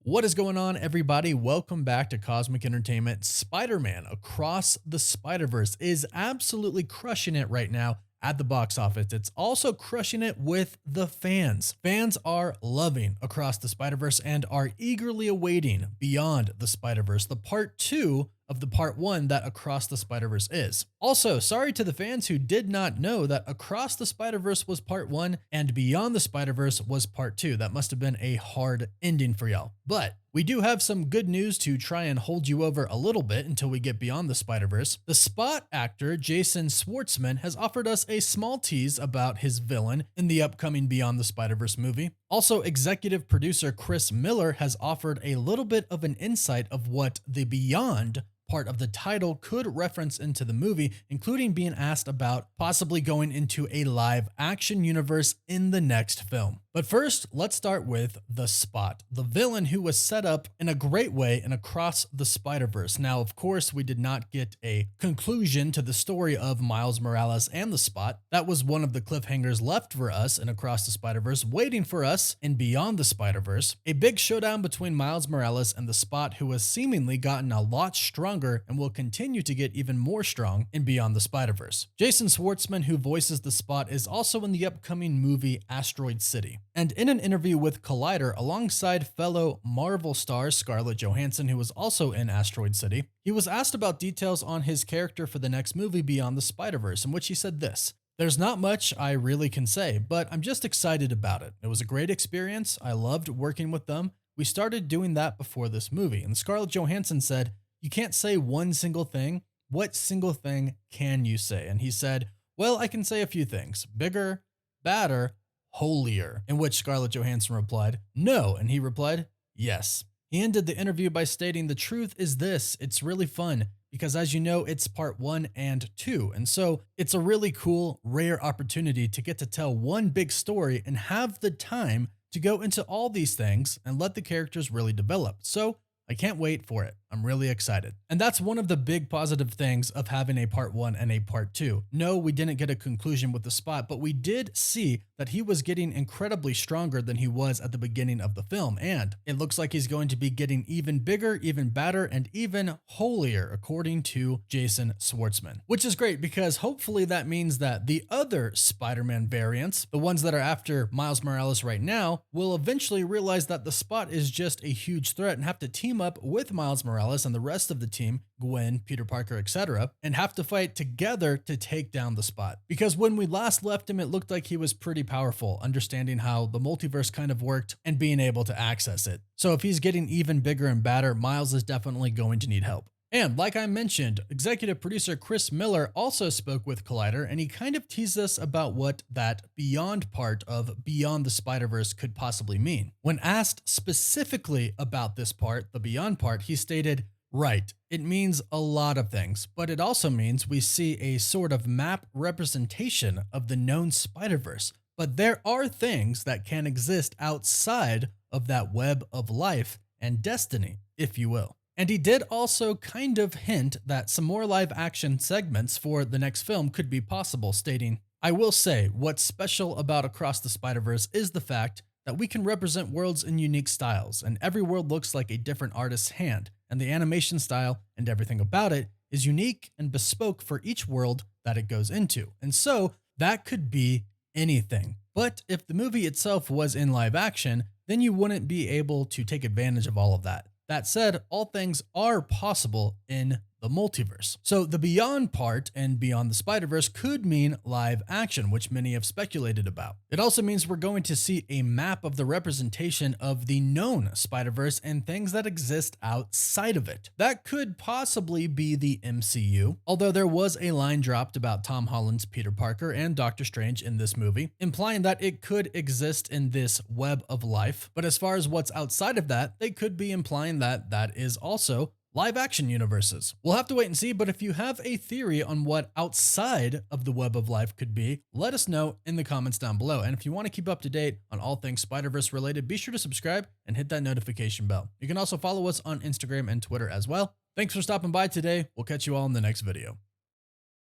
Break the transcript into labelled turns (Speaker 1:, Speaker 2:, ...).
Speaker 1: What is going on, everybody? Welcome back to Cosmic Entertainment. Spider-Man Across the Spider-Verse is absolutely crushing it right now at the box office. It's also crushing it with the fans. Fans are loving Across the Spider-Verse and are eagerly awaiting Beyond the Spider-Verse, the part 2 of the part 1 that Across the Spider-Verse is. Also, sorry to the fans who did not know that Across the Spider-Verse was part 1 and Beyond the Spider-Verse was part 2. That must have been a hard ending for y'all. But we do have some good news to try and hold you over a little bit until we get Beyond the Spider-Verse. The Spot actor Jason Schwartzman has offered us a small tease about his villain in the upcoming Beyond the Spider-Verse movie. Also, executive producer Chris Miller has offered a little bit of an insight of what the Beyond part of the title could reference into the movie, including being asked about possibly going into a live action universe in the next film. But first, let's start with the Spot, the villain who was set up in a great way in Across the Spider-Verse. Now, of course, we did not get a conclusion to the story of Miles Morales and the Spot. That was one of the cliffhangers left for us in Across the Spider-Verse, waiting for us in Beyond the Spider-Verse. A big showdown between Miles Morales and the Spot, who has seemingly gotten a lot stronger and will continue to get even more strong in Beyond the Spider-Verse. Jason Schwartzman, who voices the Spot, is also in the upcoming movie Asteroid City. And in an interview with Collider alongside fellow Marvel star Scarlett Johansson, who was also in Asteroid City, he was asked about details on his character for the next movie Beyond the Spider-Verse, in which he said this: "There's not much I really can say, but I'm just excited about it. It was a great experience. I loved working with them. We started doing that before this movie." And Scarlett Johansson said, "You can't say one single thing. What single thing can you say?" And he said, "Well, I can say a few things. Bigger, badder, holier." In which Scarlett Johansson replied, "No." And he replied, "Yes." He ended the interview by stating, "The truth is this, it's really fun, because as you know, it's part 1 and 2. And so it's a really cool, rare opportunity to get to tell one big story and have the time to go into all these things and let the characters really develop. So I can't wait for it. I'm really excited." And that's one of the big positive things of having a part 1 and a part 2. No, we didn't get a conclusion with the Spot, but we did see that he was getting incredibly stronger than he was at the beginning of the film. And it looks like he's going to be getting even bigger, even badder, and even holier, according to Jason Schwartzman. Which is great, because hopefully that means that the other Spider-Man variants, the ones that are after Miles Morales right now, will eventually realize that the Spot is just a huge threat and have to team up with Miles Morales and the rest of the team, Gwen, Peter Parker, etc., and have to fight together to take down the Spot. Because when we last left him, it looked like he was pretty powerful, understanding how the multiverse kind of worked and being able to access it. So if he's getting even bigger and badder, Miles is definitely going to need help. And like I mentioned, executive producer Chris Miller also spoke with Collider, and he kind of teased us about what that Beyond part of Beyond the Spider-Verse could possibly mean. When asked specifically about this part, the Beyond part, he stated, "Right, it means a lot of things, but it also means we see a sort of map representation of the known Spider-Verse. But there are things that can exist outside of that web of life and destiny, if you will." And he did also kind of hint that some more live action segments for the next film could be possible, stating, "I will say what's special about Across the Spider-Verse is the fact that we can represent worlds in unique styles, and every world looks like a different artist's hand, and the animation style and everything about it is unique and bespoke for each world that it goes into." And so that could be anything. But if the movie itself was in live action, then you wouldn't be able to take advantage of all of that. That said, all things are possible in the multiverse. So the Beyond part and Beyond the Spider-Verse could mean live action, which many have speculated about. It also means we're going to see a map of the representation of the known Spider-Verse and things that exist outside of it. That could possibly be the MCU, although there was a line dropped about Tom Holland's Peter Parker and Doctor Strange in this movie, implying that it could exist in this web of life. But as far as what's outside of that, they could be implying that that is also live action universes. We'll have to wait and see, but if you have a theory on what outside of the web of life could be, let us know in the comments down below. And if you want to keep up to date on all things Spider-Verse related, be sure to subscribe and hit that notification bell. You can also follow us on Instagram and Twitter as well. Thanks for stopping by today. We'll catch you all in the next video.